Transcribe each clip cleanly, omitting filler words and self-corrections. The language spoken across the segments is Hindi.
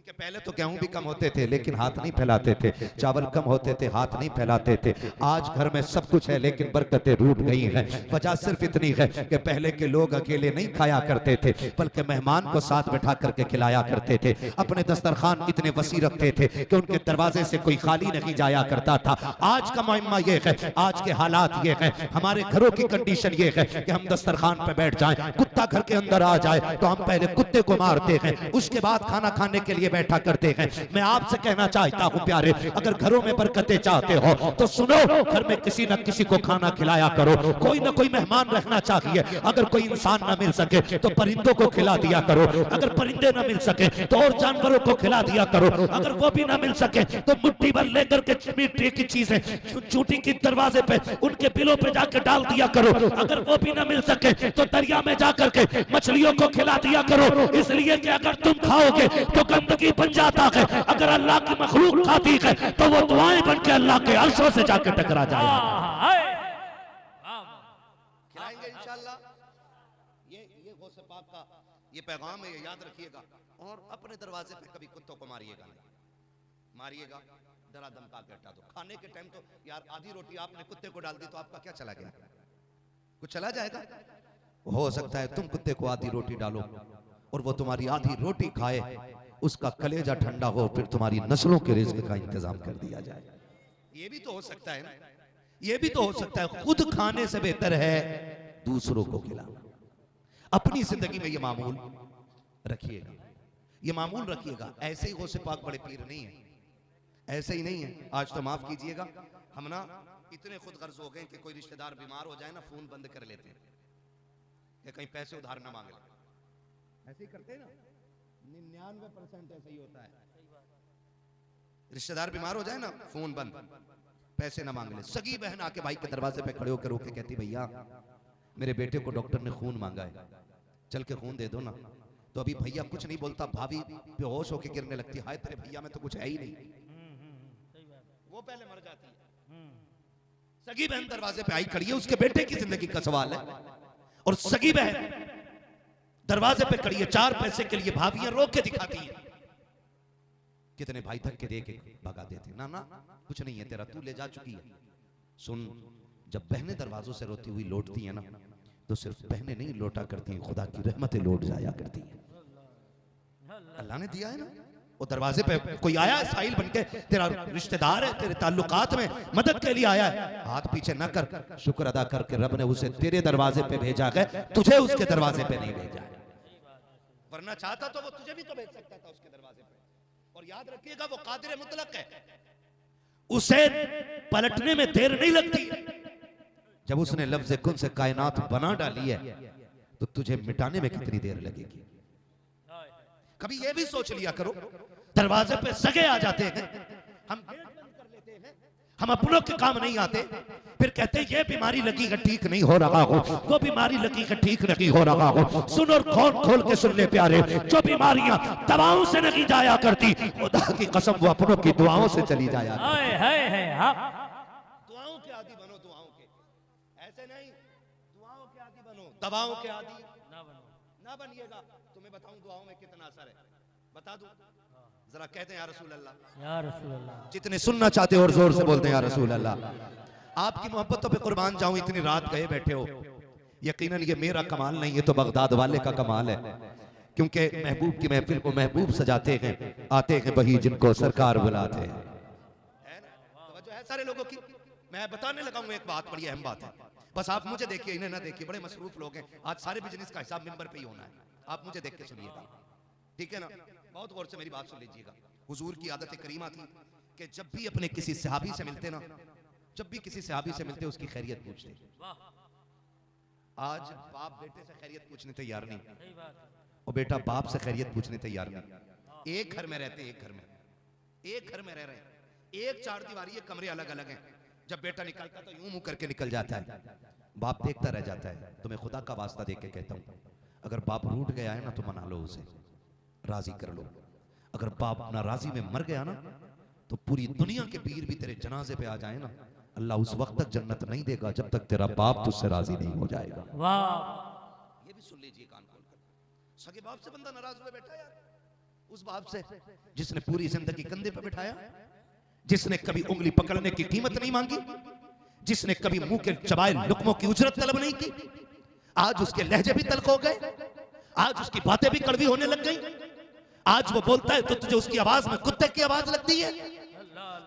क्योंकि पहले तो गेहूं भी कम होते थे लेकिन हाथ नहीं फैलाते थे, चावल कम होते थे हाथ नहीं फैलाते थे। आज घर में सब कुछ है लेकिन बरकतें रूठ गई हैं। वजह सिर्फ इतनी है कि पहले के लोग अकेले नहीं खाया करते थे बल्कि मेहमान को साथ बैठा करके खिलाया करते थे। अपने दस्तरखान इतने वसी रखते थे कि उनके दरवाजे से कोई खाली नहीं जाया करता था। आज का मायमा ये है, आज के हालात ये है, हमारे घरों की कंडीशन ये है कि हम दस्तरखान पे बैठ जाएं, कुत्ता घर के अंदर आ जाए तो हम पहले कुत्ते को मारते हैं, उसके बाद खाना खाने के लिए बैठा करते हैं। मैं आपसे कहना चाहता हूं प्यारे, अगर घरों में बरकतें चाहते हो तो सुनो, घर में किसी न किसी को खाना खिलाया करो। कोई ना कोई मेहमान रखना चाहिए। अगर कोई इंसान ना मिल सके तो परिंदों को खिला दिया करो, अगर परिंदे ना मिल सके तो और जानवरों को खिला दिया करो, अगर वो भी ना मिल सके तो मुट्ठी भर लेकर के मीठे की चीजें चूटी की दरवाजे पे उनके बिलों पे जाकर डाल दिया करो, अगर वो भी ना मिल सके तो दरिया में जाकर के मछलियों को खिला दिया करो। इसलिए कि अगर तुम खाओगे तो गंदगी बन जाता है, अगर अल्लाह की मखलूक खाती है तो वो दुआएं बन के अल्लाह के अर्शों से जाकर टकरा जाएगा। खिलाएंगे इंशाअल्लाह। ये गौसे पाक का ये पैगाम है, ये याद रखिएगा। और अपने दरवाजे पे कभी कुत्तों को मारिएगा नहीं, मारिएगा डरा धमका के हटा दो। खाने के टाइम तो यार आधी रोटी आपने कुत्ते को डाल दी तो आपका क्या चला गया? कुछ चला जाएगा? हो सकता है तुम कुत्ते को आधी रोटी डालो और वो तुम्हारी आधी रोटी खाए, उसका कलेजा ठंडा हो, फिर तुम्हारी नस्लों के रिज्क का इंतजाम कर दिया जाए। ये भी तो हो सकता है ना, ये भी तो हो सकता है। खुद खाने से बेहतर है दूसरों को खिलाना। अपनी जिंदगी में ये मामूल रखिएगा, ये मामूल रखिएगा। ऐसे ही गौसे पाक बड़े पीर नहीं है, ऐसे ही नहीं है। आज तो माफ कीजिएगा, हम ना इतने खुद गर्ज हो गए कि कोई रिश्तेदार बीमार हो जाए ना फोन बंद कर लेते हैं कि कहीं पैसे उधार ना मांगे। ऐसे ही करते हैं ना, 99% ऐसा ही होता है। रिश्तेदार बीमार हो जाए ना फोन बंद, पैसे ना मांग ले। सगी बहन आके भाई के दरवाजे पे खड़े होकर रोके कहती भैया मेरे बेटे को डॉक्टर ने खून मांगा है, चल के खून दे दो ना। तो अभी भैया कुछ नहीं बोलता, भाभी बेहोश होके गिरने लगती, हाय तेरे भैया में तो कुछ है ही नहीं, वो पहले मर जाती है। सगी बहन दरवाजे पे आई खड़ी है, उसके बेटे की जिंदगी का सवाल है और सगी बहन दरवाजे पे खड़ी है। 4 पैसे के लिए भाभियां रोक के दिखाती है। कितने भाई धक्के दे के भगा देते, ना ना कुछ नहीं है तेरा, तू ले जा चुकी है। सुन, जब बहनें दरवाजों से रोती हुई लौटती है ना तो सिर्फ बहनें नहीं लौटा करती हैं, खुदा की रहमतें लौट जाया करती हैं। अल्लाह ने दिया है ना। वो दरवाजे पे कोई आया है साहिल बनके, तेरा रिश्तेदार है, तेरे ताल्लुकात में मदद के लिए आया है, हाथ पीछे न कर, शुक्र अदा करके रब ने उसे तेरे दरवाजे पे भेजा है, तुझे उसके दरवाजे पे नहीं भेजा है। वरना चाहता तो वो तुझे भी तो भेज सकता था उसके दरवाजे पे। और याद रखिएगा वो कादिर मुतलक है, उसे पलटने में देर नहीं लगती। जब उसने लफ्ज़ कुन से कायनात बना डाली है तो तुझे मिटाने में कितनी देर लगेगी? कभी ये भी सोच लिया करो, दरवाजे पे सगे आ जाते हैं, हम गेट बंद कर लेते हैं, हम अपनों के काम नहीं आते, फिर कहते हैं ये बीमारी लगी है ठीक नहीं हो रहा हो, वो बीमारी लगी है ठीक नहीं हो रहा हो। सुन और खोल के सुन ले प्यारे, जो बीमारियां दवाओं से नहीं जाया करती, खुदा की कसम वो अपनों की दुआओं से चली जाया। दुआओं के आदि बनो, दुआओं के, ऐसे नहीं दुआओं के आदि बनो, दवाओं के आदि ना बनिएगा। तुम्हें बताऊं दुआओं में कितना असर है, बता दूं जरा, कहते हैं या रसूल अल्लाह, या रसूल अल्लाह। जितने सुनना चाहते हो और जोर से बोलते हैं या रसूल अल्लाह। आपकी मोहब्बतों पे कुर्बान जाऊं, इतनी रात गए बैठे हो, यकीनन ये मेरा कमाल नहीं है तो बगदाद वाले का कमाल है, क्योंकि महबूब की महफिल को महबूब सजाते हैं, आते हैं वही जिनको सरकार बुलाते हैं। तो है सारे लोगों की। मैं बताने लगा हूं एक बात, बड़ी अहम बात है, बस आप मुझे देखिए, इन्हें ना देखिए। बड़े मसरूफ लोग हैं, आज सारे बिजनेस का हिसाब मिंबर पे ही होना है, आप मुझे देख के सुनिएगा, ठीक है ना? बहुत गौर से मेरी बात सुन लीजिएगा। हुजूर की आदत करीमा थी कि जब भी अपने किसी सहाबी से मिलते ना, जब भी किसी सहाबी से मिलते उसकी खैरियत पूछते। आज बाप बेटे से खैरियत पूछने तैयार नहीं, और बेटा बाप से खैरियत पूछने तैयार नहीं। एक घर में रहते, एक घर में, एक घर में रह रहे हैं, एक चार दीवारी, एक कमरे अलग अलग हैं। जब बेटा निकलता तो यूं मुंह करके निकल जाता है, बाप देखता रह जाता है। तो मैं खुदा का वास्ता देके कहता हूं, अगर बाप रूठ गया है ना तो मना लो उसे, राजी कर लो। अगर बाप नाराजी में मर गया ना तो पूरी दुनिया के पीर भी तेरे जनाजे पे आ जाए ना, अल्लाह उस वक्त तक जन्नत नहीं देगा जब तक तेरा बाप तुझसे राजी नहीं हो जाएगा। वाह, ये भी सुन लीजिए कान खोल कर। सगे बाप से बंदा नाराज हुए बैठा यार, उस बाप से जिसने पूरी जिंदगी कंधे पे बिठाया, जिसने कभी उंगली पकड़ने की कीमत नहीं मांगी, जिसने कभी मुंह के चबाए लुकमों की उजरत तलब नहीं की। आज उसके लहजे भी तल्ख हो गए, आज उसकी बातें भी कड़वी होने लग गई। आज वो बोलता है तो तुझे उसकी आवाज में कुत्ते की आवाज लगती है।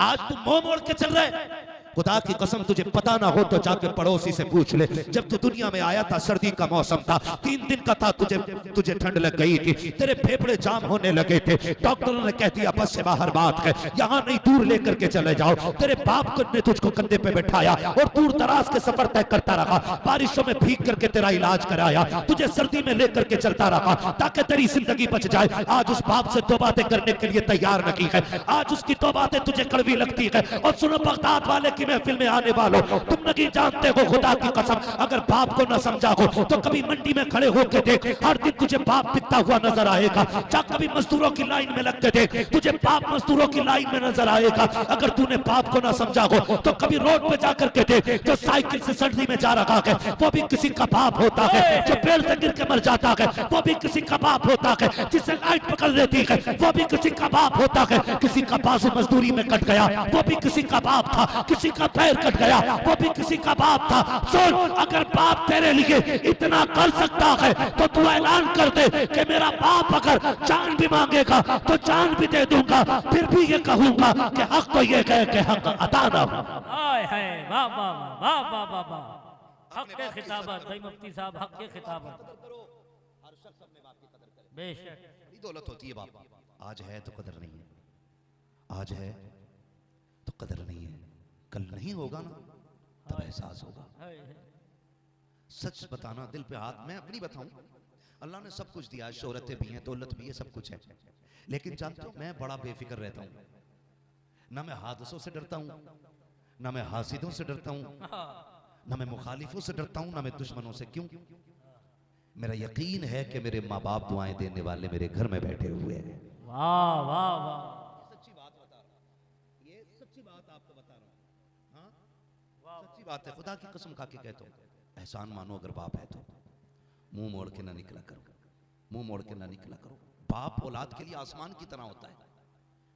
आज तू मुंह मोड़ के चल रहा है। खुदा की कसम तुझे पता ना हो तो जाके पड़ोसी से पूछ ले, जब तू दुनिया में आया था सर्दी का मौसम था, 3 दिन का था, तुझे ठंड लग गई थी, तेरे फेफड़े जाम होने लगे थे, डॉक्टरों ने कह दिया बस से बाहर बात है, यहाँ नहीं दूर लेकर के चले जाओ। तेरे बाप ने तुझको कंधे पे बैठाया और दूर दराज के सफर तय करता रहा, बारिशों में भीग करके तेरा इलाज कराया, तुझे सर्दी में लेकर के चलता रहा ताकि तेरी जिंदगी बच जाए। आज उस बाप से दो बातें करने के लिए तैयार नहीं है, आज उसकी दो बातें तुझे कड़वी लगती है। और सुनो बगदाद वाले की महफिल में आने वालों, तुम नहीं जानते हो खुदा की कसम, अगर बाप को न समझा हो तो कभी मंडी में खड़े होकर देख, हर दिन तुझे बाप पिटता हुआ नजर आएगा। जा कभी मजदूरों की लाइन में लग के देख, तुझे बाप मजदूरों की लाइन में नजर आएगा। अगर तूने बाप को न समझा हो तो कभी रोड पे जाकर के देख, जो साइकिल से सर्दी में जा रहा है वो भी किसी का बाप होता है, जो पेड़ से गिर के मर जाता है वो भी किसी का बाप होता है, जिससे लाइट पकड़ लेती है वो भी किसी का बाप होता है, किसी का बाजू मजदूरी में कट गया वो भी किसी का बाप था, किसी का पैर कट गया वो भी किसी का बाप था। सुन, अगर बाप तेरे लिए इतना कर सकता है तो तू ऐलान कर दे कि मेरा बाप अगर जान भी मांगेगा तो जान भी दे दूंगा, फिर भी ये कहूंगा कि हक तो ये कहे कि हक अता ना हो। हाय हाय वाह वाह वाह वाह वाह वाह, हक के खिताबत भाई मुफ्ती साहब, हक के खिताबत। हर शख्स अपने बाप की कदर करे, बेशक बड़ी दौलत होती है बाप। आज है तो कदर नहीं है, आज है तो कदर नहीं है, कल नहीं होगा ना तब एहसास होगा। सच बताना दिल पे हाथ, मैं अपनी बताऊं, अल्लाह ने सब कुछ दिया, शोहरतें भी हैं, दौलत भी है, सब कुछ है, लेकिन जानते हो मैं बड़ा बेफिक्र रहता हूं। ना मैं हादसों से डरता हूं, ना मैं हासिदों से डरता हूं, ना मैं मुखालिफों से डरता हूं, ना मैं दुश्मनों से। क्यों? मेरा यकीन है कि मेरे माँ बाप दुआएं देने वाले मेरे घर में बैठे हुए हैं। वाह वाह वाह, सच्ची बात बता रहा हूं, ये सच्ची बात आपको बता रहा हूं। हाँ सच्ची बात है, खुदा की कसम खा के कहता हूं, एहसान मानो अगर बाप है तो मुंह मोड़ के ना निकला करो, मुंह मोड़ के ना निकला करो। बाप औलाद के लिए आसमान की तरह होता है।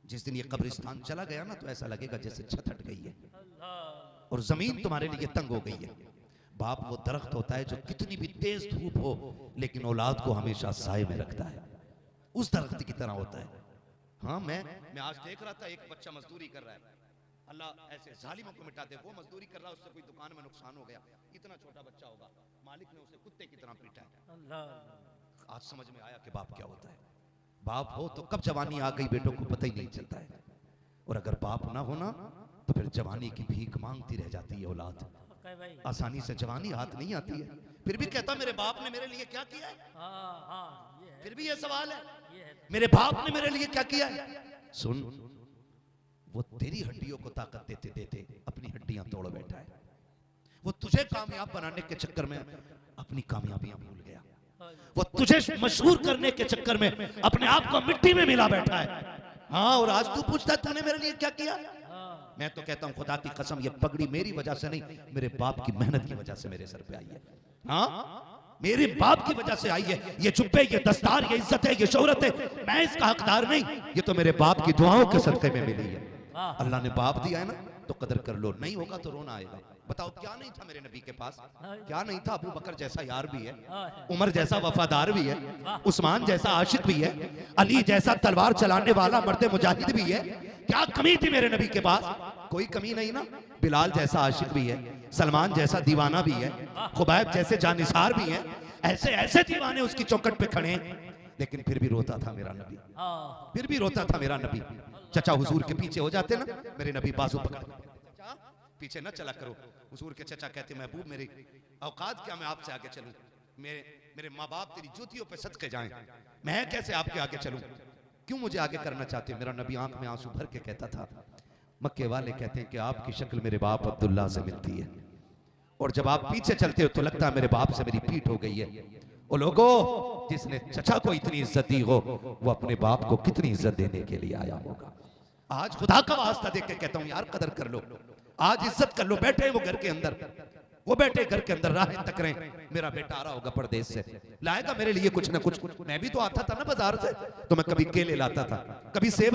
जिस दिन ये कब्रिस्तान चला गया ना तो ऐसा लगेगा जैसे छत हट गई है और जमीन तुम्हारे लिए तंग हो गई है। बाप वो दरख्त होता है जो कितनी भी तेज धूप हो लेकिन औलाद को हमेशा साए में रखता है, उस दरख्त की तरह होता है। हाँ मैं आज देख रहा था, एक बच्चा मजदूरी कर रहा है, अल्लाह ऐसे जालिमों को मिटा दे, वो मजदूरी कर रहा है, उससे कोई दुकान में नुकसान हो गया, इतना छोटा बच्चा होगा, मालिक ने उसे कुत्ते की तरह पीटा है। आज समझ में आया कि बाप क्या होता है। बाप हो तो कब जवानी आ गई बेटों को पता ही नहीं चलता है, और अगर बाप ना होना तो फिर जवानी की भीख मांगती रह जाती है औलाद। आसानी से जवानी हाथ नहीं आती है। फिर भी कहता मेरे बाप ने मेरे लिए क्या किया है, फिर भी ये सवाल है, मेरे बाप ने मेरे लिए क्या किया है। सुन, वो तेरी हड्डियों को ताकत देते देते अपनी हड्डियां तोड़ बैठा है। वो तुझे कामयाब बनाने के चक्कर में अपनी कामयाबियां भूल गया। वो तुझे मशहूर करने के चक्कर में अपने आप को मिट्टी में मिला बैठा है। हाँ, और आज तू पूछता है तूने मेरे लिए क्या किया। मैं तो कहता हूं खुदा की कसम, ये पगड़ी मेरी वजह से नहीं, मेरे बाप की मेहनत की वजह से मेरे सर पे आई है। हाँ, मेरे बाप की वजह से आई है। ये जुब्बे, ये दस्तार, ये इज्जत है, ये शोहरत है, मैं इसका हकदार नहीं, ये तो मेरे बाप की दुआओं के सदके में मिली है। अल्लाह ने बाप दिया है ना तो कदर कर लो, नहीं होगा तो रोना आएगा। बताओ क्या नहीं था मेरे नबी के पास, क्या नहीं था। अबू बकर जैसा यार भी है, उमर जैसा वफादार भी है, उस्मान जैसा आशिक भी है, अली जैसा तलवार चलाने वाला मर्द मुजाहिद भी है। क्या कमी थी मेरे नबी के पास? कोई कमी नहीं ना। बिलाल जैसा आशिक भी है, सलमान जैसा दीवाना भी है, खुबैब जैसे जानिसार भी है, ऐसे ऐसे दीवाने उसकी चौखट पे खड़े हैं, लेकिन फिर भी रोता था मेरा नबी, फिर भी रोता था मेरा नबी। चचा हुजूर के पीछे हो जाते ना, मेरे नबी बाजू पकड़, चचा पीछे न चला करो। हुजूर के चचा कहते महबूब मेरी औकात क्या, मैं आपसे आगे चलूं, मेरे माँ बाप तेरी जूतियों पे सदके जाएं, मैं कैसे आपके आगे चलूं, क्यों मुझे आगे करना चाहते हो। मेरा नबी आंख में आंसू भर के कहता था, मक्के वाले कहते हैं कि आपकी शक्ल मेरे बाप अब्दुल्ला से मिलती है, और जब आप पीछे चलते हो तो लगता है मेरे बाप से मेरी पीठ हो गई है। ओ लोगो, जिसने चचा को इतनी इज्जत दी हो वो अपने बाप को कितनी इज्जत देने के लिए आया होगा। आज खुदा का वास्ता देख के कहता हूं यार, कदर कर लो, आज इज्जत कर लो। बैठे वो घर के अंदर, वो बैठे घर के अंदर राह तक रहे, मेरा बेटा आ रहा होगा परदेश से, लाएगा मेरे लिए कुछ ना कुछ। मैं भी तो आता था ना बाजार से, तो मैं कभी केले लाता था, कभी सेब